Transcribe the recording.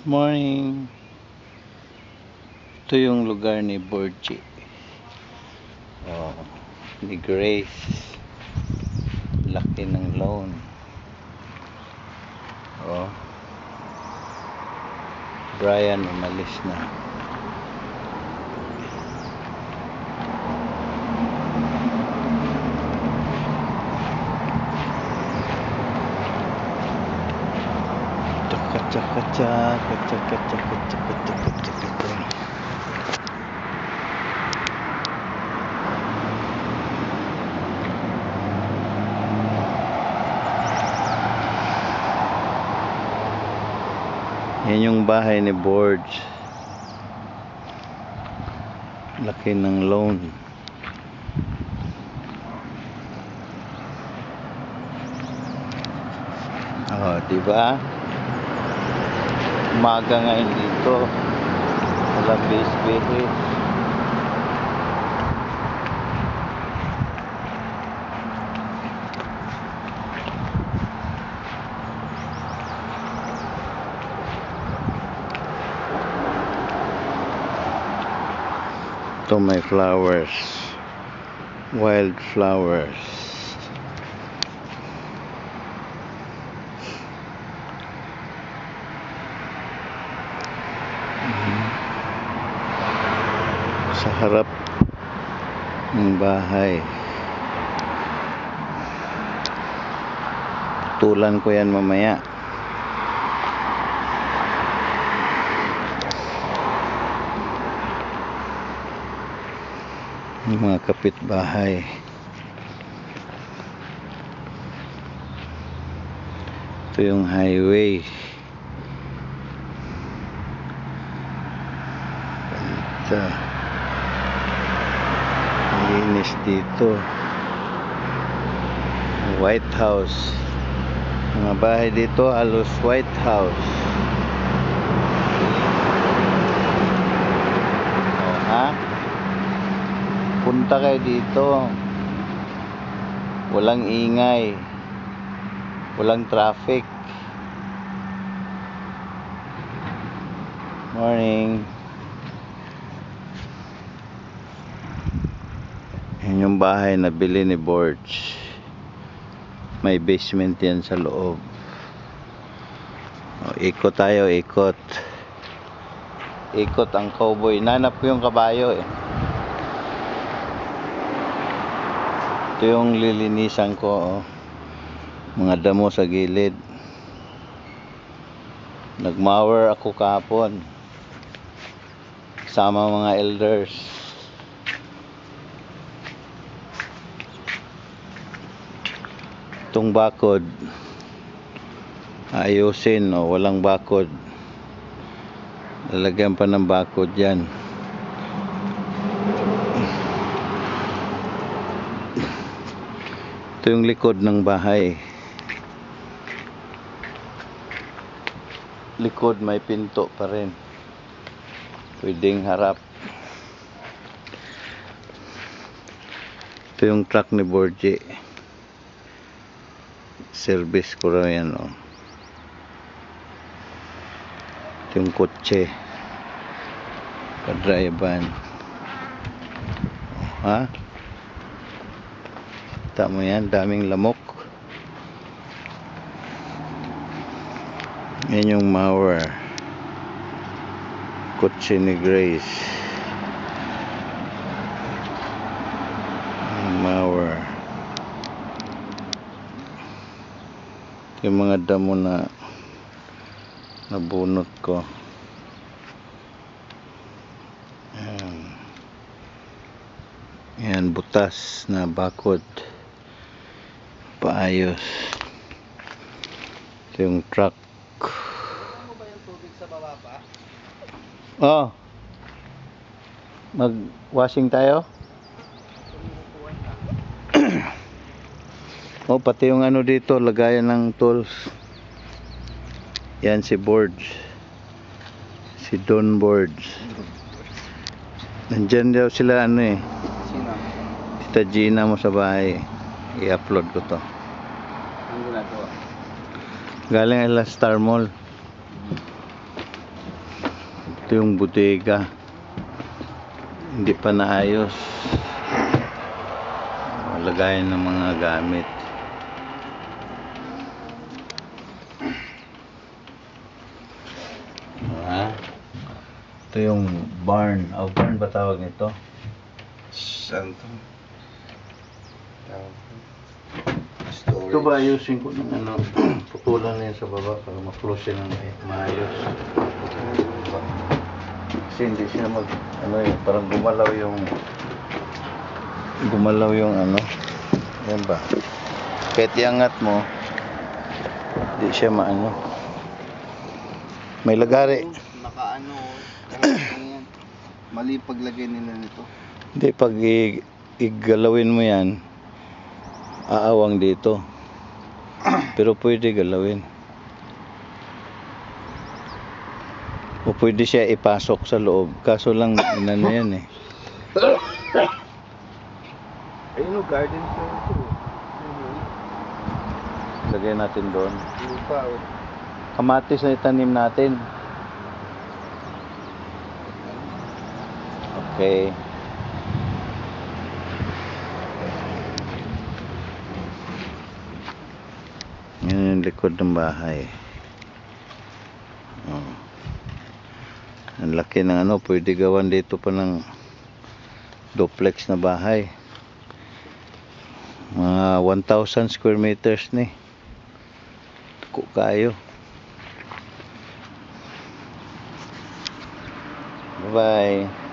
Morning. Ito yung lugar ni Borgie. Oh, ni Grace. Laki ng lawn. Oh. Brian umalis na. Yan yung bahay ni Borge. Laki ng lawn. Oh, diba? Umaga ngayon dito. Wala base-base. Ito may flowers. Wild flowers. Sa harap ng bahay. Tulan ko yan mamaya. Yung mga kapitbahay. Ito yung highway. Ito. Linis dito. White House. Mga bahay dito halos White House. Oh, ha? Punta kayo dito. Walang ingay. Walang traffic. Morning. Yan yung bahay na bili ni Borge. May basement yan sa loob. O, ikot tayo, ikot. Ikot ang cowboy. Nanap ko yung kabayo eh. Ito yung lilinisan ko. Oh. Mga damo sa gilid. Nagmower ako kahapon. Sama mga elders. Itong bakod ayusin o walang bakod, lalagyan pa ng bakod yan. Ito yung likod ng bahay. Likod may pinto pa rin, pwedeng harap. Ito yung truck ni Borgie. Service ko raw yan, oh. Ito yung kotse pa-drivean. Oh, ha? Kita mo yan, daming lamok. Yan yung mower. Kotse ni Grace. Mower. Yung mga damo na nabunot ko. Yan, butas na bakod. Paayos. Ito yung truck. Ano ba yung tubig sa baba pa? Oh. Mag-washing tayo? Oh, pati yung ano dito, lagayan ng tools. Yan si Borge. Si Don Borge. Nandyan daw sila ano eh. Sino? Tita Gina mo sa bahay. I-upload ko to. Ang ginagawa? Galing ala Star Mall. Ito yung bodega. Hindi pa naayos. Lagayan ng mga gamit. Ito yung barn. Barn ba tawag nito? Saan to? Ito ba ayusin ko ng ano? Putulan na yan sa baba para ma-close yan ng maayos. Kasi hindi siya parang gumalaw yung ano. Yan ba? Kahit iangat mo, hindi siya maano. May lagari. Nakaano. Yan. Mali paglagay nila nito. Hindi, pag igalawin mo yan, aawang dito. Pero pwede galawin. O pwede siya ipasok sa loob. Kaso lang, inano yan eh. Ayun o, garden center. Lagay natin doon. Lupa o. Kamatis na itanim natin. Okay. Yan yung likod ng bahay. Oh. Ang laki ng ano, pwede gawan dito pa ng duplex na bahay. Mga 1,000 square meters ni. Tuko kayo. Bye-bye.